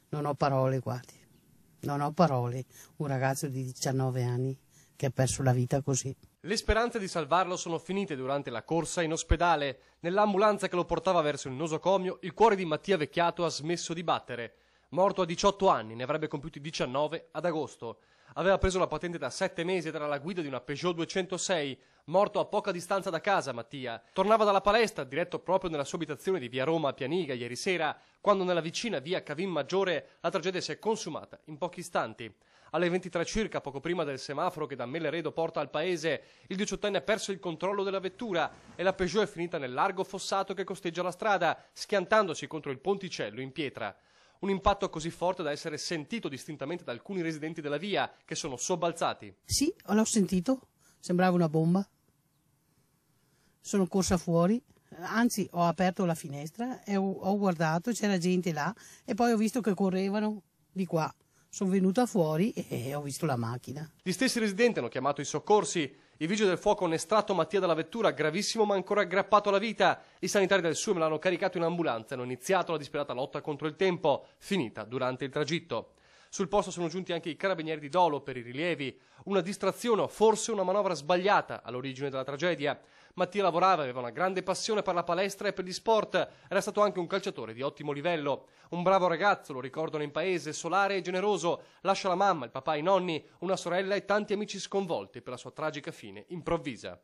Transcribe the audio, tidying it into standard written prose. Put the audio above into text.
Non ho parole, guardi, non ho parole. Un ragazzo di 19 anni che ha perso la vita così. Le speranze di salvarlo sono finite durante la corsa in ospedale. Nell'ambulanza che lo portava verso il nosocomio, il cuore di Mattia Vecchiato ha smesso di battere. Morto a 18 anni, ne avrebbe compiuti 19 ad agosto. Aveva preso la patente da 7 mesi ed era alla guida di una Peugeot 206. Morto a poca distanza da casa, Mattia. Tornava dalla palestra, diretto proprio nella sua abitazione di via Roma a Pianiga ieri sera, quando nella vicina via Cavin Maggiore la tragedia si è consumata in pochi istanti. Alle 23 circa, poco prima del semaforo che da Melleredo porta al paese, il 18enne ha perso il controllo della vettura e la Peugeot è finita nel largo fossato che costeggia la strada, schiantandosi contro il ponticello in pietra. Un impatto così forte da essere sentito distintamente da alcuni residenti della via, che sono sobbalzati. Sì, l'ho sentito, sembrava una bomba. Sono corsa fuori, anzi ho aperto la finestra e ho guardato, c'era gente là e poi ho visto che correvano di qua. Sono venuta fuori e ho visto la macchina. Gli stessi residenti hanno chiamato i soccorsi. I vigili del fuoco hanno estratto Mattia dalla vettura, gravissimo ma ancora aggrappato alla vita. I sanitari del SUEM l'hanno caricato in ambulanza e hanno iniziato la disperata lotta contro il tempo, finita durante il tragitto. Sul posto sono giunti anche i carabinieri di Dolo per i rilievi. Una distrazione o forse una manovra sbagliata all'origine della tragedia. Mattia lavorava, aveva una grande passione per la palestra e per gli sport. Era stato anche un calciatore di ottimo livello. Un bravo ragazzo, lo ricordano in paese, solare e generoso. Lascia la mamma, il papà, i nonni, una sorella e tanti amici sconvolti per la sua tragica fine improvvisa.